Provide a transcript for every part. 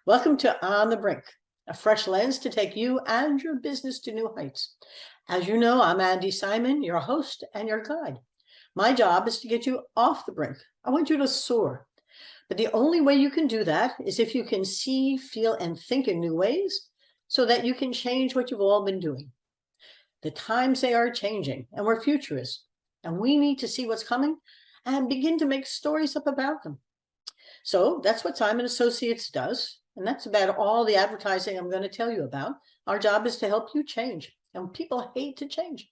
Welcome to On the Brink, a fresh lens to take you and your business to new heights. As you know, I'm Andi Simon, your host and your guide. My job is to get you off the brink. I want you to soar. But the only way you can do that is if you can see, feel, and think in new ways so that you can change what you've all been doing. The times, they are changing, and we're futurists, and we need to see what's coming and begin to make stories up about them. So that's what Simon Associates does. And that's about all the advertising I'm going to tell you about. Our job is to help you change. And people hate to change.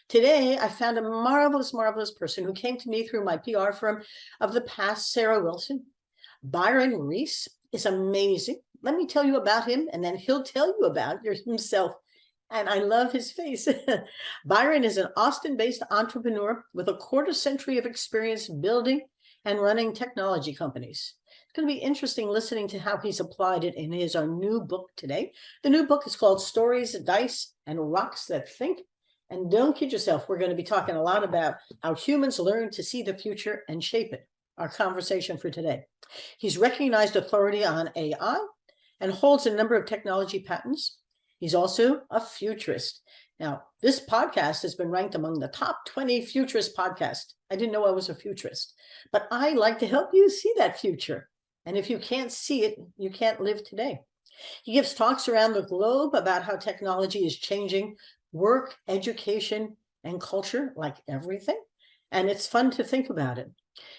Today, I found a marvelous, marvelous person who came to me through my PR firm of the past, Sarah Wilson. Byron Reese is amazing. Let me tell you about him, and then he'll tell you about himself. And I love his face. Byron is an Austin-based entrepreneur with a quarter century of experience building and running technology companies. It's going to be interesting listening to how he's applied it in our new book today. The new book is called Stories, Dice, and Rocks That Think. And don't kid yourself, we're going to be talking a lot about how humans learn to see the future and shape it, our conversation for today. He's recognized authority on AI and holds a number of technology patents. He's also a futurist. Now, this podcast has been ranked among the top 20 futurist podcasts. I didn't know I was a futurist, but I like to help you see that future. And if you can't see it, you can't live today. He gives talks around the globe about how technology is changing work, education, and culture, like everything. And it's fun to think about it.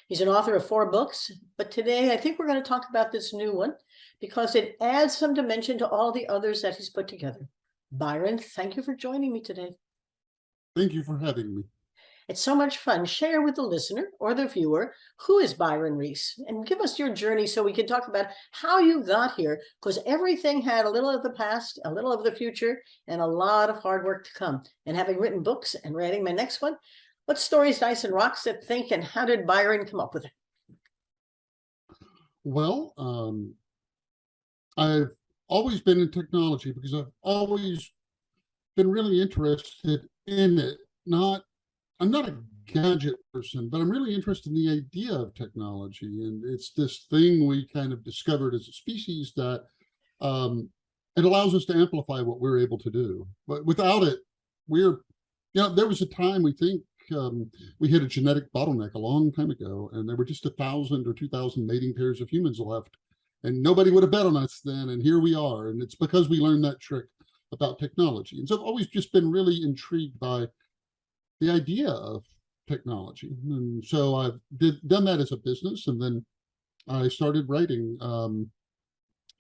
He's an author of 4 books, but today I think we're going to talk about this new one because it adds some dimension to all the others that he's put together. Byron, thank you for joining me today. Thank you for having me. It's so much fun. Share with the listener or the viewer, who is Byron Reese? And give us your journey so we can talk about how you got here, because everything had a little of the past, a little of the future, and a lot of hard work to come. And having written books and writing my next one, what stories, dice, and rocks that think, and how did Byron come up with it? Well, I've always been in technology because I've always been really interested in it. I'm not a gadget person, but I'm really interested in the idea of technology. And it's this thing we kind of discovered as a species that it allows us to amplify what we're able to do. But without it, there was a time we think we hit a genetic bottleneck a long time ago, and there were just 1,000 or 2,000 mating pairs of humans left. And nobody would have bet on us then, and here we are. And it's because we learned that trick about technology. And so I've always just been really intrigued by the idea of technology. And so I've done that as a business, and then I started writing.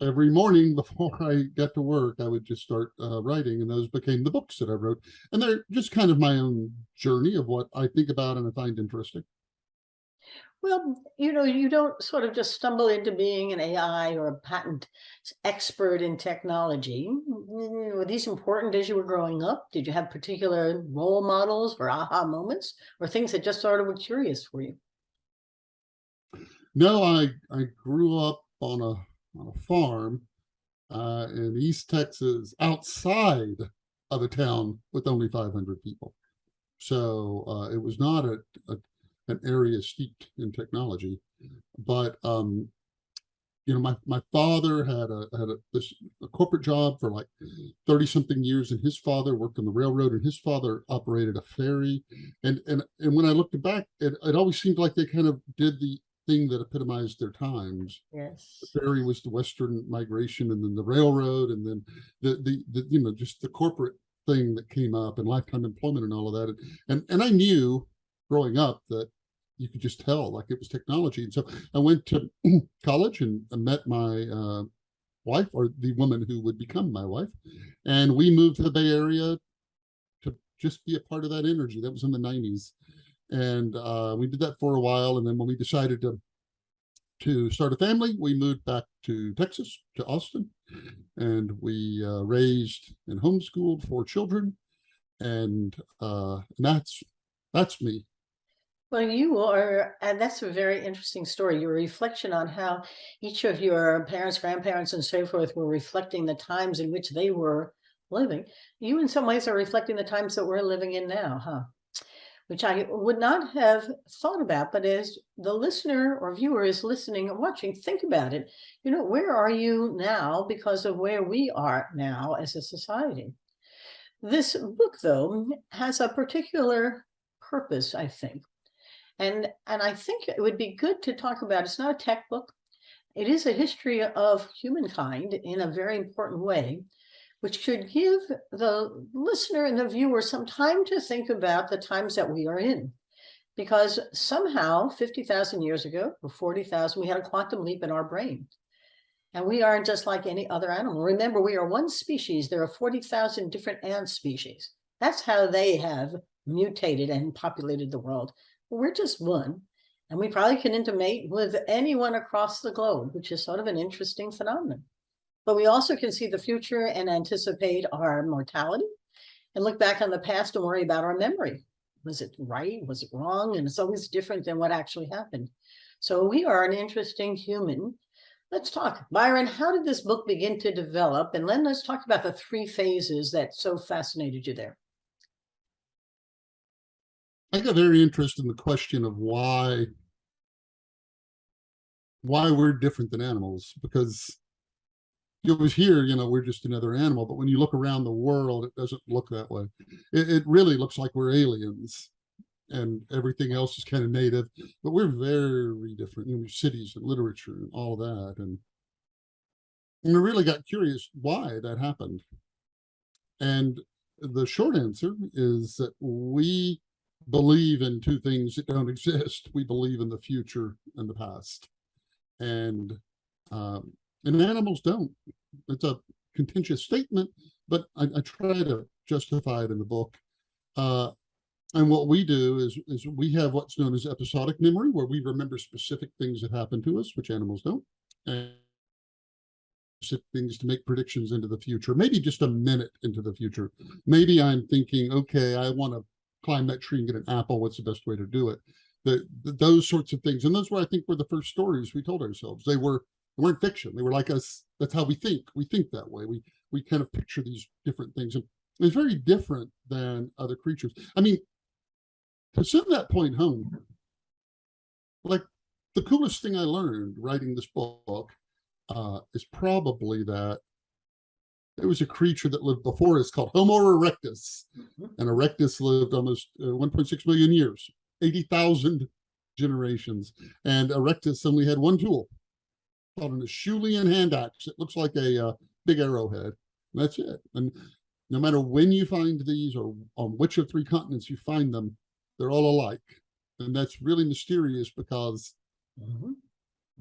Every morning before I got to work, I would just start writing, and those became the books that I wrote. And they're just kind of my own journey of what I think about and I find interesting. Well, you don't sort of just stumble into being an AI or a patent expert in technology. Were these important as you were growing up? Did you have particular role models or aha moments or things that just sort of were curious for you? No, I grew up on a farm in East Texas, outside of a town with only 500 people. So it was not an area steeped in technology, but my father had a corporate job for like 30 something years, and his father worked on the railroad, and his father operated a ferry. And when I looked back, it always seemed like they kind of did the thing that epitomized their times. Yes. The ferry was the Western migration, and then the railroad, and then the just the corporate thing that came up, and lifetime employment and all of that. And I knew growing up that you could just tell like it was technology. And so I went to college and met my wife, or the woman who would become my wife. And we moved to the Bay Area to just be a part of that energy. That was in the 90s. And we did that for a while. And then when we decided to start a family, we moved back to Texas, to Austin. And we raised and homeschooled 4 children. And that's me. Well, you are, and that's a very interesting story. Your reflection on how each of your parents, grandparents, and so forth were reflecting the times in which they were living. You, in some ways, are reflecting the times that we're living in now, huh? which I would not have thought about, but as the listener or viewer is listening and watching, think about it. Where are you now because of where we are now as a society? This book, though, has a particular purpose, I think. And I think it would be good to talk about, it's not a tech book. It is a history of humankind in a very important way, which should give the listener and the viewer some time to think about the times that we are in. Because somehow 50,000 years ago, or 40,000, we had a quantum leap in our brain. And we aren't just like any other animal. Remember, we are one species. There are 40,000 different ant species. That's how they have mutated and populated the world. We're just one. And we probably can intermate with anyone across the globe, which is sort of an interesting phenomenon. But we also can see the future and anticipate our mortality and look back on the past and worry about our memory. Was it right? Was it wrong? And it's always different than what actually happened. So we are an interesting human. Let's talk. Byron, how did this book begin to develop? And then let's talk about the 3 phases that so fascinated you there. I got very interested in the question of why we're different than animals, because you always hear, we're just another animal, but when you look around the world, it doesn't look that way. It really looks like we're aliens and everything else is kind of native, but we're very different. Cities and literature and all that. And I really got curious why that happened. And the short answer is that we believe in 2 things that don't exist. We believe in the future and the past. And animals don't. It's a contentious statement, but I try to justify it in the book. And what we do is we have what's known as episodic memory, where we remember specific things that happen to us, which animals don't, and specific things to make predictions into the future, maybe just a minute into the future. Maybe I'm thinking, okay, I want to climb that tree and get an apple. What's the best way to do it? Those sorts of things. And those were, I think, were the first stories we told ourselves. They weren't fiction. They were like us. That's how we think. We think that way. We kind of picture these different things. And it's very different than other creatures. I mean, to send that point home, like the coolest thing I learned writing this book is probably that there was a creature that lived before us called Homo erectus. And erectus lived almost 1.6 million years, 80,000 generations. And erectus only had one tool, called an Acheulean hand axe. It looks like a big arrowhead. That's it. And no matter when you find these or on which of 3 continents you find them, they're all alike. And that's really mysterious because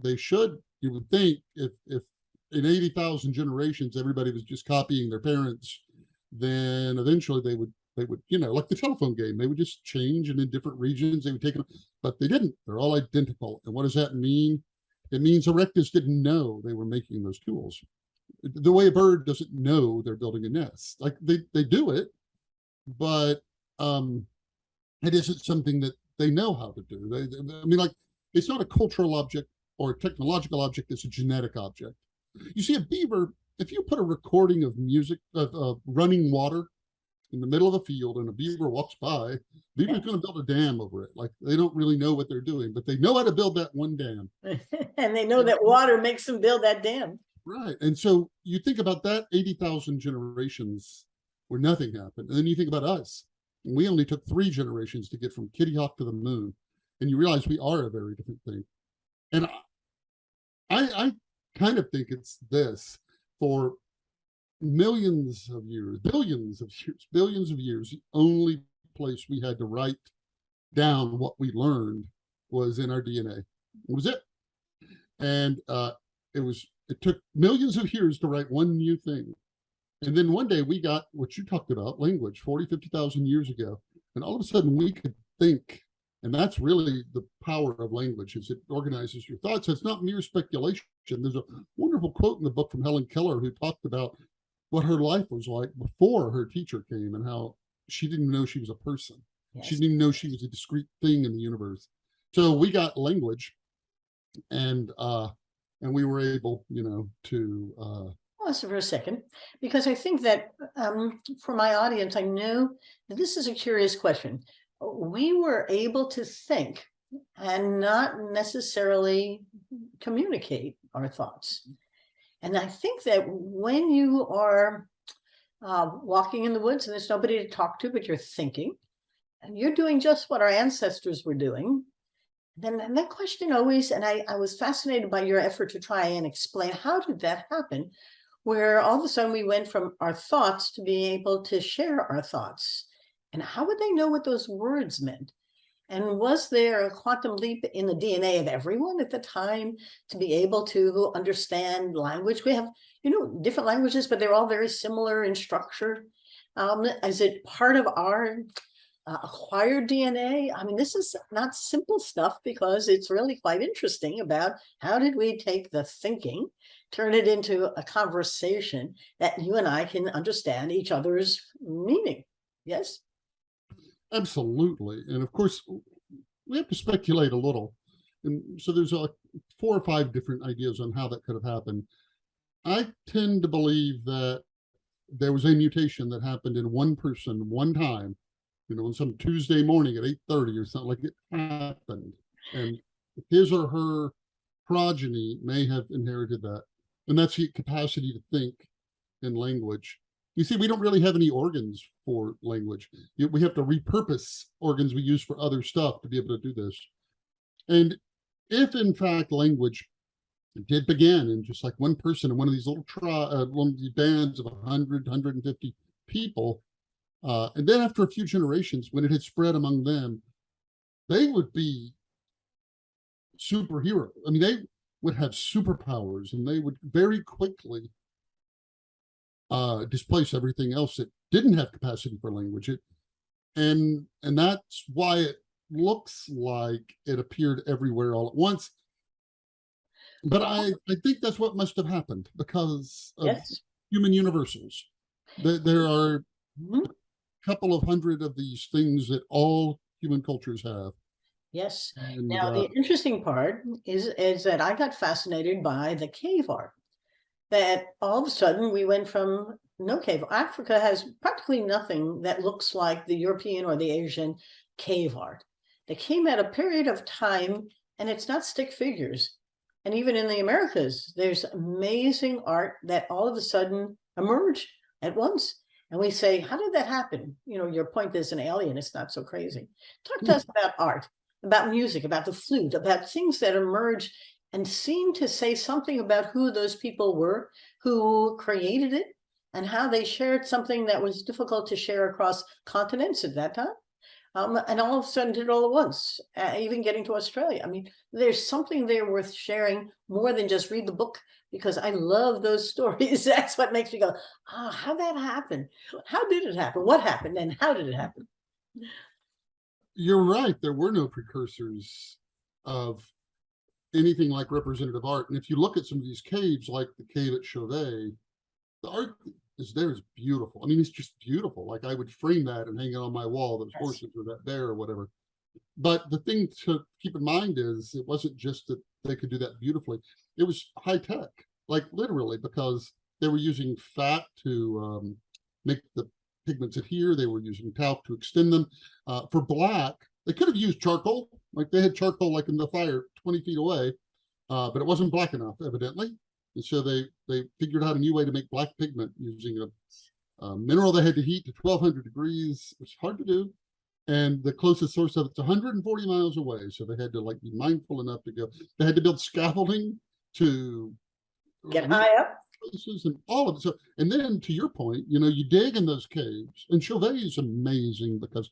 they should, you would think, if in 80,000 generations everybody was just copying their parents, then eventually they would, like the telephone game, they would just change, and in different regions they would take them, but they didn't. They're all identical. And what does that mean? It means erectus didn't know they were making those tools. The way a bird doesn't know they're building a nest. Like they do it, but it isn't something that they know how to do. I mean, like, it's not a cultural object or a technological object. It's a genetic object. You see, a beaver, if you put a recording of music, of running water in the middle of a field and a beaver walks by, beaver's going to build a dam over it. Like, they don't really know what they're doing, but they know how to build that one dam. And they know that water makes them build that dam. Right. And so you think about that 80,000 generations where nothing happened. And then you think about us. And we only took 3 generations to get from Kitty Hawk to the moon. And you realize we are a very different thing. And I kind of think it's this: for millions of years, billions of years, the only place we had to write down what we learned was in our DNA. It was it. And it took millions of years to write one new thing. And then one day we got what you talked about, language, 40, 50,000 years ago. And all of a sudden we could think. And that's really the power of language, is it organizes your thoughts. It's not mere speculation. There's a wonderful quote in the book from Helen Keller, who talked about what her life was like before her teacher came and how she didn't know she was a person. Yes. She didn't even know she was a discrete thing in the universe. So we got language, and we were able, to pause for a second, because I think that for my audience, I know that this is a curious question. we were able to think and not necessarily communicate our thoughts. And I think that when you are walking in the woods and there's nobody to talk to, but you're thinking, and you're doing just what our ancestors were doing, then that question always, and I was fascinated by your effort to try and explain how did that happen, where all of a sudden we went from our thoughts to being able to share our thoughts. And how would they know what those words meant? And was there a quantum leap in the DNA of everyone at the time to be able to understand language? We have, different languages, but they're all very similar in structure. Is it part of our acquired DNA? I mean, this is not simple stuff because it's really quite interesting about how did we take the thinking, turn it into a conversation that you and I can understand each other's meaning. Yes? Absolutely. And of course, we have to speculate a little. And so there's 4 or 5 different ideas on how that could have happened. I tend to believe that there was a mutation that happened in one person one time, on some Tuesday morning at 8:30 or something, like it happened. And his or her progeny may have inherited that. And that's the capacity to think in language. You see, we don't really have any organs for language. We have to repurpose organs we use for other stuff to be able to do this. And if, in fact, language did begin in just like one person in one of these little one of these bands of 100, 150 people, and then after a few generations, when it had spread among them, they would be superheroes. I mean, they would have superpowers, and they would very quickly displace everything else that didn't have capacity for language. And that's why it looks like it appeared everywhere all at once. But I think that's what must have happened because of Yes. human universals. There are a couple of hundred of these things that all human cultures have. Yes. And Now, the interesting part is that I got fascinated by the cave art. That all of a sudden we went from no cave. Africa has practically nothing that looks like the European or the Asian cave art. They came at a period of time, and it's not stick figures. And even in the Americas, there's amazing art that all of a sudden emerged at once. And we say, how did that happen? Your point is an alien. It's not so crazy. Talk to us about art, about music, about the flute, about things that emerge and seem to say something about who those people were, who created it, and how they shared something that was difficult to share across continents at that time. And all of a sudden did it all at once, even getting to Australia. I mean, there's something there worth sharing more than just read the book, because I love those stories. That's what makes me go, how'd that happen? How did it happen? What happened? And how did it happen? You're right. There were no precursors of anything like representative art. And if you look at some of these caves, like the cave at Chauvet, the art is beautiful. I mean, it's just beautiful. Like I would frame that and hang it on my wall, those horses or that bear or whatever. But the thing to keep in mind is it wasn't just that they could do that beautifully. It was high tech, like literally, because they were using fat to make the pigments adhere. They were using talc to extend them. For black, they could have used charcoal. Like they had charcoal like in the fire 20 feet away, but it wasn't black enough, evidently. And so they figured out a new way to make black pigment using a mineral they had to heat to 1200 degrees, which is hard to do. And the closest source of it's 140 miles away. So they had to like be mindful enough to go. They had to build scaffolding to get high up. Places and all of it. So, and then to your point, you dig in those caves, and Chauvet is amazing because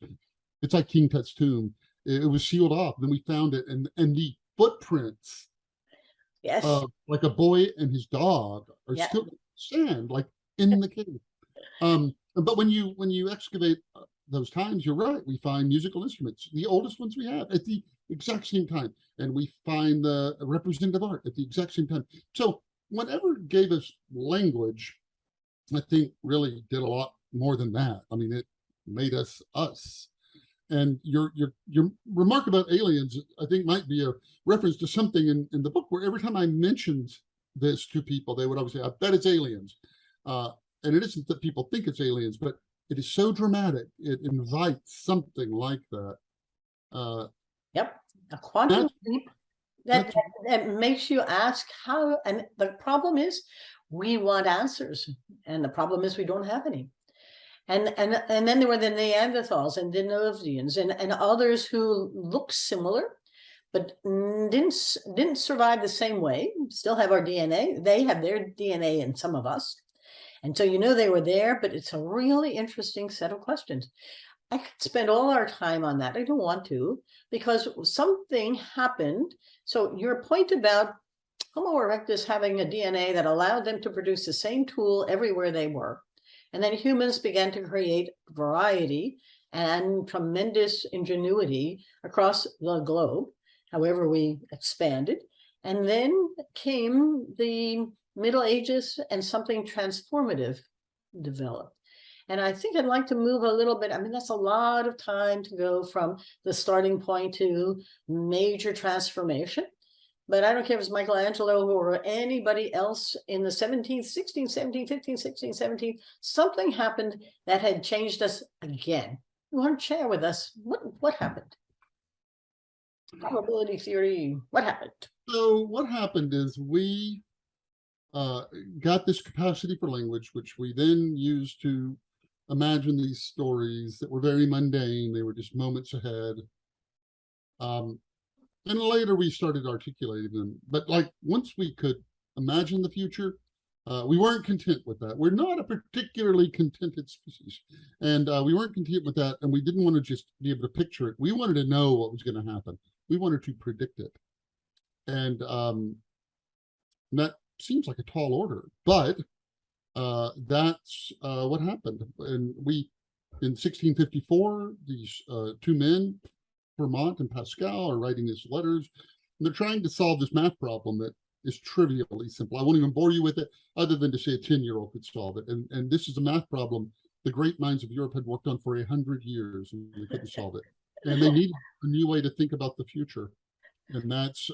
it's like King Tut's tomb. It was sealed off. Then we found it, and the footprints, yes, like a boy and his dog, are still in sand, like in the cave. But when you excavate those times, you're right. We find musical instruments, the oldest ones we have, at the exact same time, and we find the representative art at the exact same time. So whatever gave us language, I think really did a lot more than that. I mean, it made us us. And your remark about aliens, I think, might be a reference to something in the book where every time I mentioned this to people, they would always say, I bet it's aliens. And it isn't that people think it's aliens, but it is so dramatic. It invites something like that. Yep, a quantum That's, leap that, that's that makes you ask how, and the problem is we want answers, and the problem is we don't have any. And then there were the Neanderthals and Denisovians and others who look similar, but didn't survive the same way. Still have our DNA. They have their DNA in some of us. And so they were there, but it's a really interesting set of questions. I could spend all our time on that. I don't want to, because something happened. So your point about Homo erectus having a DNA that allowed them to produce the same tool everywhere they were. And then humans began to create variety and tremendous ingenuity across the globe, however we expanded. And then came the Middle Ages and something transformative developed. And I think I'd like to move a little bit. I mean, that's a lot of time to go from the starting point to major transformation. But I don't care if it's Michelangelo or anybody else in the 17th, 16th, 17th, 15th, 16th, 17th, something happened that had changed us again. You want to share with us what happened? Probability theory, what happened? So what happened is we got this capacity for language, which we then used to imagine these stories that were very mundane. They were just moments ahead. And later we started articulating them. But like once we could imagine the future, we weren't content with that. We're not a particularly contented species. And we weren't content with that. And we didn't want to just be able to picture it. We wanted to know what was going to happen. We wanted to predict it. And that seems like a tall order, but that's what happened. And in 1654, these two men, Fermat and Pascal, are writing these letters, and they're trying to solve this math problem that is trivially simple. I won't even bore you with it, other than to say a 10-year-old could solve it. And this is a math problem the great minds of Europe had worked on for 100 years, and they couldn't solve it. And they needed a new way to think about the future. And that's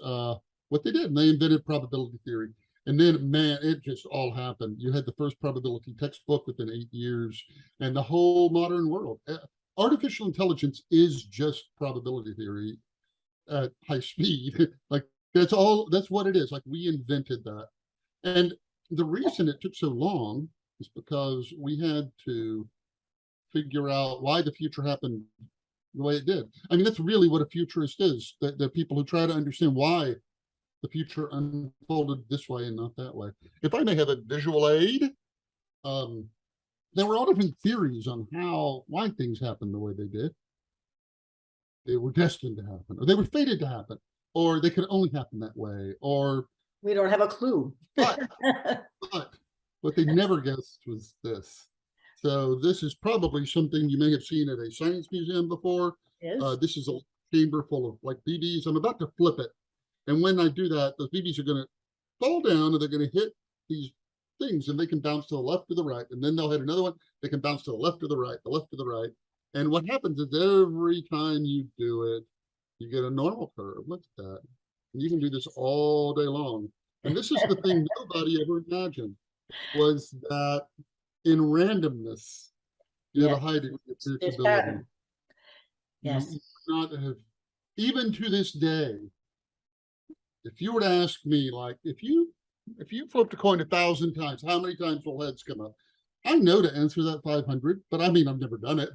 what they did. And they invented probability theory. And then, man, it just all happened. You had the first probability textbook within 8 years, and the whole modern world. Artificial intelligence is just probability theory at high speed. Like that's what it is. Like we invented that. And the reason it took so long is because we had to figure out why the future happened the way it did. I mean, that's really what a futurist is. The people who try to understand why the future unfolded this way and not that way. If I may have a visual aid, there were all different theories on why things happened the way they did. They were destined to happen, or they were fated to happen, or they could only happen that way, or we don't have a clue. but what they never guessed was this. So this is probably something you may have seen at a science museum before. Yes. This is a chamber full of like BBs. I'm about to flip it. And when I do that, those BBs are going to fall down and they're going to hit these things, and they can bounce to the left or the right. And then they'll hit another one. They can bounce to the left or the right, the left or the right. And what happens is every time you do it, you get a normal curve. Look at that. And you can do this all day long. And this is the thing nobody ever imagined, was that in randomness, you have a high degree of predictability. Yes. You not have, even to this day, if you were to ask me, like, if you flipped a coin 1,000 times, how many times will heads come up? I know to answer that 500, but I mean, I've never done it.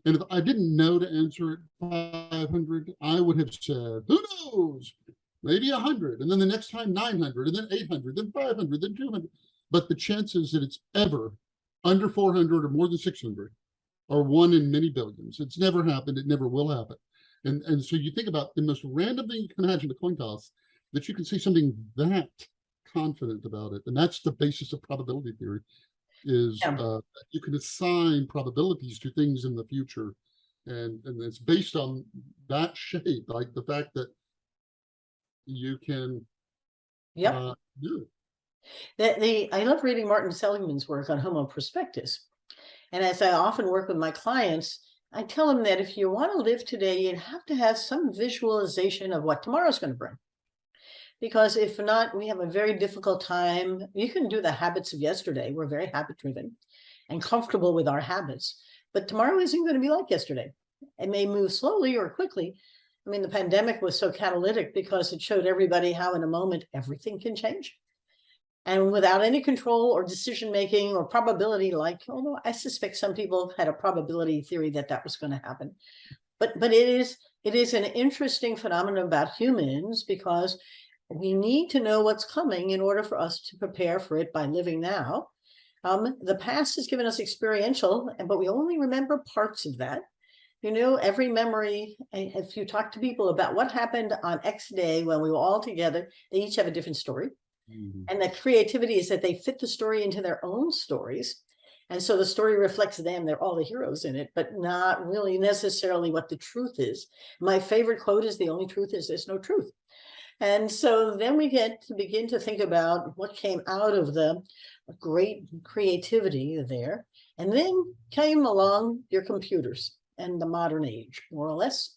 And if I didn't know to answer it 500, I would have said, who knows? Maybe 100. And then the next time 900, and then 800, then 500, then 200. But the chances that it's ever under 400 or more than 600 are one in many billions. It's never happened. It never will happen. And so you think about the most random thing you can imagine, the coin toss, that you can say something that confident about it. And that's the basis of probability theory, is you can assign probabilities to things in the future. And it's based on that shape, like the fact that you can do it. I love reading Martin Seligman's work on Homo prospectus. And as I often work with my clients, I tell them that if you want to live today, you'd have to have some visualization of what tomorrow's going to bring. Because if not, we have a very difficult time. You can do the habits of yesterday. We're very habit driven and comfortable with our habits. but tomorrow isn't going to be like yesterday. It may move slowly or quickly. I mean, the pandemic was so catalytic because it showed everybody how in a moment everything can change. And without any control or decision making or probability, like, although I suspect some people had a probability theory that that was going to happen. But it is an interesting phenomenon about humans, because we need to know what's coming in order for us to prepare for it by living now. The past has given us experiential, but we only remember parts of that. You know, every memory, if you talk to people about what happened on X day when we were all together, they each have a different story. Mm-hmm. And the creativity is that they fit the story into their own stories. And so the story reflects them. They're all the heroes in it, but not really necessarily what the truth is. My favorite quote is, "The only truth is there's no truth." And so then we get to begin to think about what came out of the great creativity there. And then came along your computers and the modern age, more or less,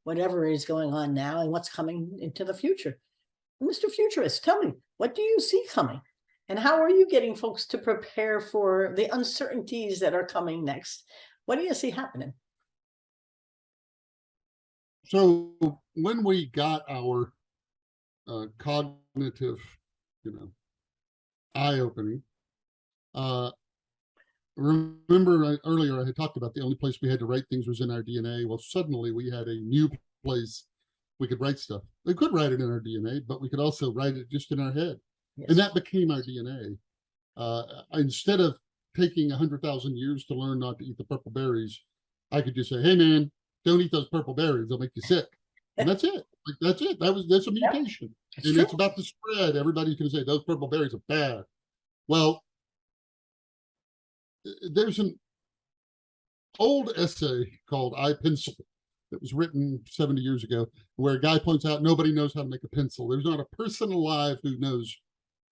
whatever is going on now and what's coming into the future. Mr. Futurist, tell me, what do you see coming? And how are you getting folks to prepare for the uncertainties that are coming next? What do you see happening? So when we got our cognitive, eye-opening, remember earlier I had talked about the only place we had to write things was in our DNA. Well, suddenly we had a new place we could write stuff. We could write it in our DNA, but we could also write it just in our head. Yes. And that became our DNA. Instead of taking 100,000 years to learn not to eat the purple berries, I could just say, "Hey man, don't eat those purple berries, they'll make you sick." And that's it. Like, that's it. That's a mutation. Yep. And it's about the spread. Everybody's going to say those purple berries are bad. Well, there's an old essay called "I Pencil" that was written 70 years ago, where a guy points out nobody knows how to make a pencil. There's not a person alive who knows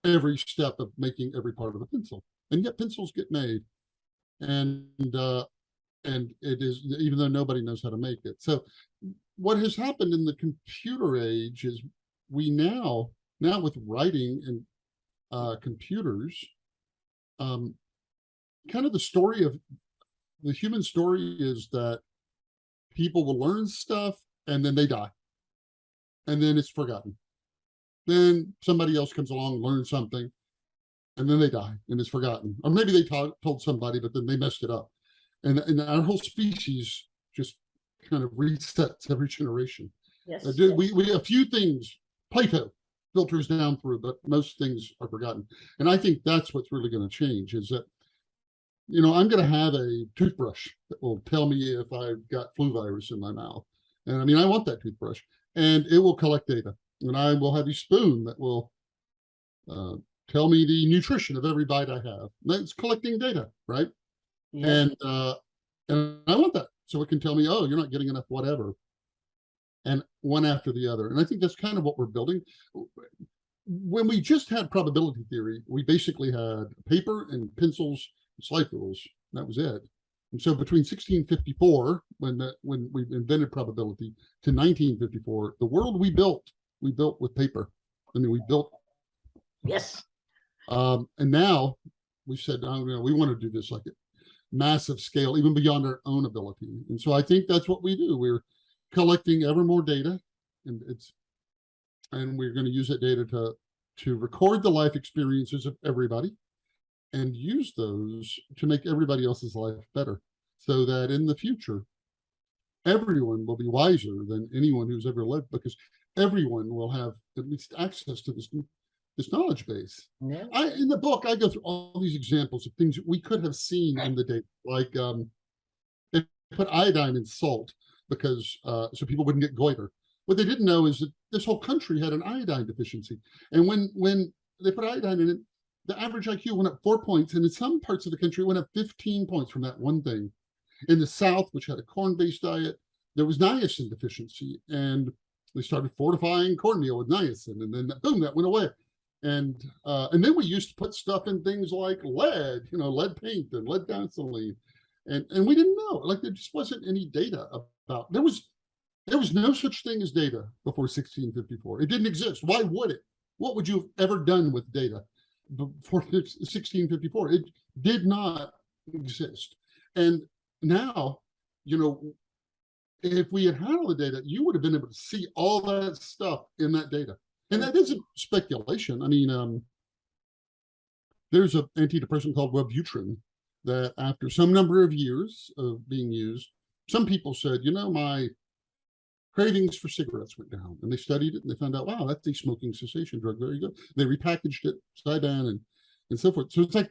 every step of making every part of a pencil, and yet pencils get made, and it is, even though nobody knows how to make it. So what has happened in the computer age is we now with writing and computers, kind of the story of the human story is that people will learn stuff and then they die, and then it's forgotten. Then somebody else comes along, learns something, and then they die and it's forgotten. Or maybe they told somebody, but then they messed it up. And our whole species just kind of resets every generation. Yes. We a few things, Plato filters down through, but most things are forgotten. And I think that's what's really going to change, is that, I'm going to have a toothbrush that will tell me if I've got flu virus in my mouth. And I mean, I want that toothbrush, and it will collect data. And I will have a spoon that will tell me the nutrition of every bite I have. That's collecting data, right? Yes. And I want that, so it can tell me, "Oh, you're not getting enough whatever," and one after the other. And I think that's kind of what we're building. When we just had probability theory, we basically had paper and pencils and slide rules. That was it. And so between 1654, when we invented probability, to 1954, the world we built with paper. I mean, we built. Yes. And now we said, "Oh, we want to do this like a massive scale, even beyond our own ability." And so I think that's what we do. We're collecting ever more data, and we're going to use that data to record the life experiences of everybody, and use those to make everybody else's life better, so that in the future, everyone will be wiser than anyone who's ever lived, because everyone will have at least access to this knowledge base. Yeah. In the book, I go through all these examples of things we could have seen in the data, like they put iodine in salt because so people wouldn't get goiter. What they didn't know is that this whole country had an iodine deficiency, and when they put iodine in it, the average IQ went up 4 points, and in some parts of the country it went up 15 points from that one thing. In the South, which had a corn-based diet, there was niacin deficiency, and they started fortifying cornmeal with niacin, and then boom, that went away. And then we used to put stuff in things like lead, lead paint and lead gasoline, and we didn't know. Like, there just wasn't any data about. There was no such thing as data before 1654. It didn't exist. Why would it? What would you have ever done with data before 1654? It did not exist. And now, if we had all the data, you would have been able to see all that stuff in that data. And that isn't speculation. I mean, there's an antidepressant called Wellbutrin that after some number of years of being used, some people said, my cravings for cigarettes went down. And they studied it and they found out, wow, that's a smoking cessation drug. Very good. They repackaged it, Zyban, and so forth. So it's like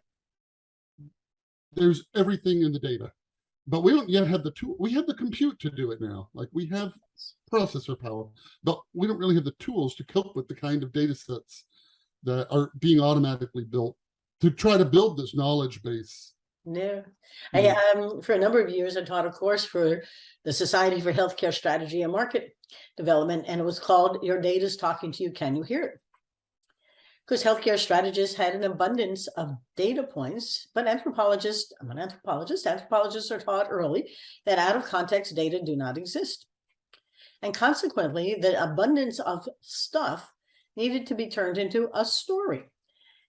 there's everything in the data. But we don't yet have the tool. We have the compute to do it now. Like we have processor power, but we don't really have the tools to cope with the kind of data sets that are being automatically built to try to build this knowledge base. No, I for a number of years I taught a course for the Society for Healthcare Strategy and Market Development, and it was called "Your Data's Talking to You. Can you hear it?" Because healthcare strategists had an abundance of data points, but anthropologists, I'm an anthropologist, anthropologists are taught early that out of context data do not exist. And consequently, the abundance of stuff needed to be turned into a story.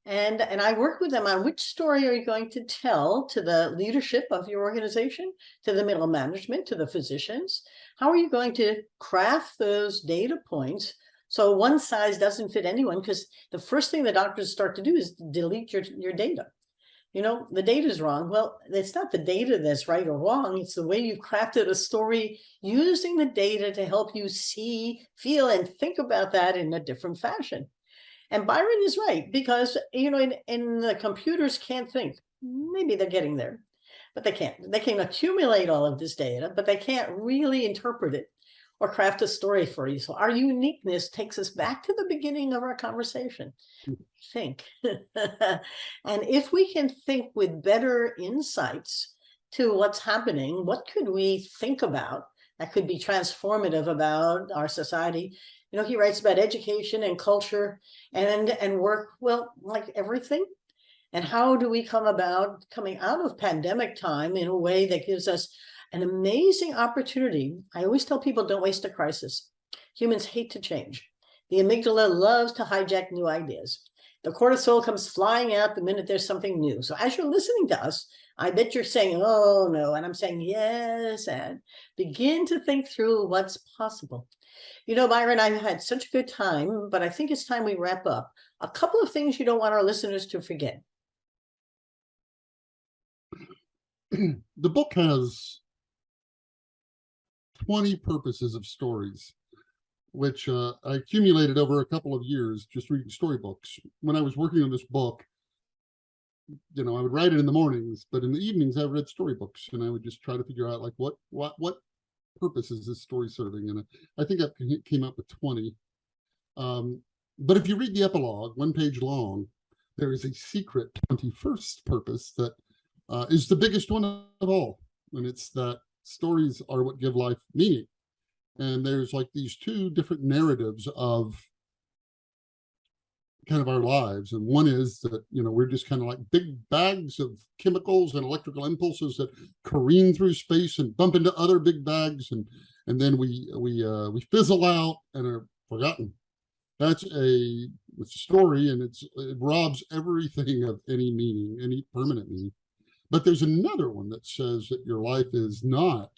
And I work with them on which story are you going to tell to the leadership of your organization, to the middle management, to the physicians? How are you going to craft those data points so one size doesn't fit anyone? Because the first thing the doctors start to do is delete your data. The data is wrong. Well, it's not the data that's right or wrong. It's the way you crafted a story using the data to help you see, feel, and think about that in a different fashion. And Byron is right, because, in the computers can't think. Maybe they're getting there, but they can't. They can accumulate all of this data, but they can't really interpret it or craft a story for you. So our uniqueness takes us back to the beginning of our conversation. Think. And if we can think with better insights to what's happening, what could we think about that could be transformative about our society? He writes about education and culture and work, well, like everything. And how do we coming out of pandemic time in a way that gives us an amazing opportunity? I always tell people, don't waste a crisis. Humans hate to change. The amygdala loves to hijack new ideas. The cortisol comes flying out the minute there's something new. So as you're listening to us, I bet you're saying, oh no, and I'm saying yes, and begin to think through what's possible. Byron, I've had such a good time, but I think it's time we wrap up. A couple of things you don't want our listeners to forget. The book has 20 purposes of stories, which I accumulated over a couple of years just reading storybooks. When I was working on this book, I would write it in the mornings, but in the evenings I read storybooks, and I would just try to figure out like what purpose is this story serving? And I think I came up with 20. But if you read the epilogue, one page long, there is a secret 21st purpose that is the biggest one of all. And it's that stories are what give life meaning. And there's like these two different narratives of kind of our lives. And one is that, we're just kind of like big bags of chemicals and electrical impulses that careen through space and bump into other big bags. And then we fizzle out and are forgotten. That's a story, and it robs everything of any meaning, any permanent meaning. But there's another one that says that your life is not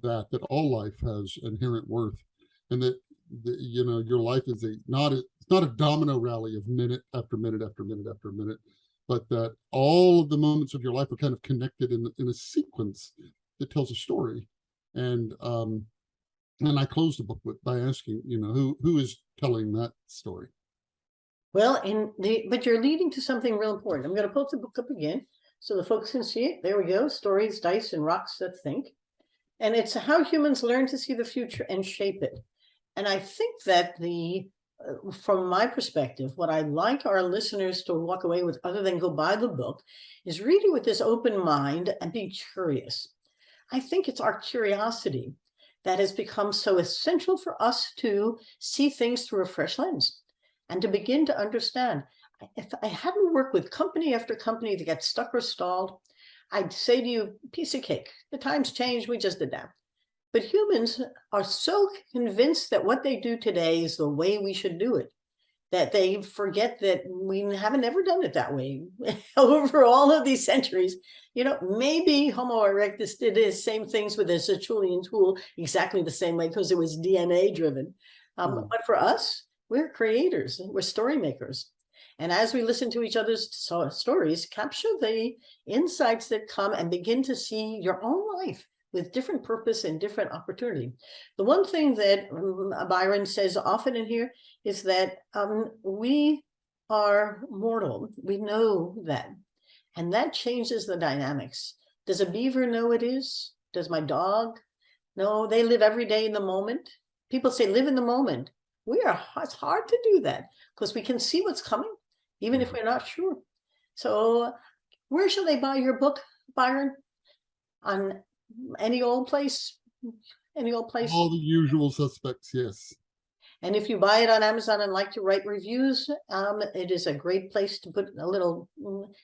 that all life has inherent worth, and that your life is not a domino rally of minute after minute after minute after minute, but that all of the moments of your life are kind of connected in a sequence that tells a story. And I close the book by asking, who is telling that story? Well, but you're leading to something real important. I'm going to put the book up again so the folks can see it. There we go. Stories, dice, and rocks that think. And it's how humans learn to see the future and shape it. And I think that from my perspective, what I'd like our listeners to walk away with, other than go buy the book, is read it with this open mind and be curious. I think it's our curiosity that has become so essential for us to see things through a fresh lens and to begin to understand. If I hadn't worked with company after company that gets stuck or stalled, I'd say to you, piece of cake. The times change, we just adapt. But humans are so convinced that what they do today is the way we should do it. that they forget that we haven't ever done it that way over all of these centuries. Maybe Homo erectus did the same things with a Sertulian tool exactly the same way because it was DNA driven. But for us, we're creators, we're story makers. And as we listen to each other's stories, capture the insights that come and begin to see your own life with different purpose and different opportunity. The one thing that Byron says often in here is that we are mortal. We know that. And that changes the dynamics. Does a beaver know it is? Does my dog know? They live every day in the moment. People say, live in the moment. It's hard to do that because we can see what's coming, even if we're not sure. So where shall they buy your book, Byron? On any old place? Any old place? All the usual suspects, yes. And if you buy it on Amazon and like to write reviews, it is a great place to put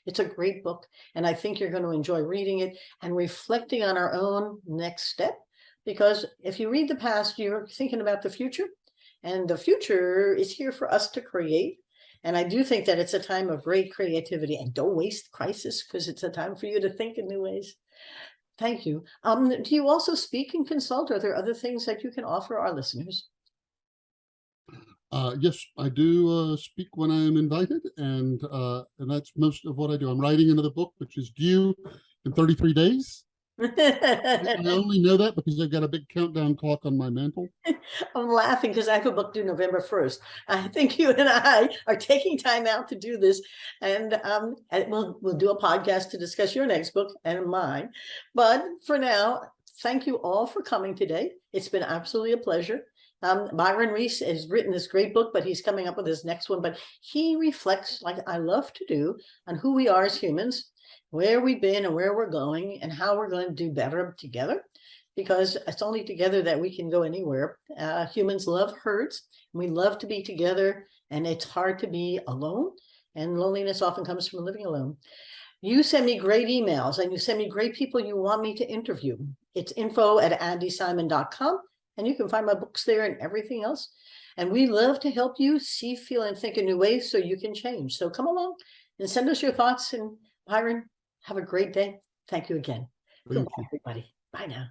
it's a great book. And I think you're going to enjoy reading it and reflecting on our own next step. Because if you read the past, you're thinking about the future. And the future is here for us to create. And I do think that it's a time of great creativity. And don't waste crisis, because it's a time for you to think in new ways. Thank you. Do you also speak and consult? Are there other things that you can offer our listeners? Yes, I do speak when I am invited, and that's most of what I do. I'm writing another book, which is due in 33 days. I only know that because I've got a big countdown clock on my mantle. I'm laughing because I have a book due November 1st. I think you and I are taking time out to do this, and we'll do a podcast to discuss your next book and mine. But for now, thank you all for coming today. It's been absolutely a pleasure. Byron Reese has written this great book, but he's coming up with his next one. But he reflects, like I love to do, on who we are as humans, where we've been and where we're going, and how we're going to do better together. Because it's only together that we can go anywhere. Humans love herds. We love to be together, and it's hard to be alone. And loneliness often comes from living alone. You send me great emails, and you send me great people you want me to interview. It's info@andisimon.com. And you can find my books there and everything else. And we love to help you see, feel, and think in new ways so you can change. So come along and send us your thoughts. And Byron, have a great day. Thank you again. Goodbye, everybody. Bye now.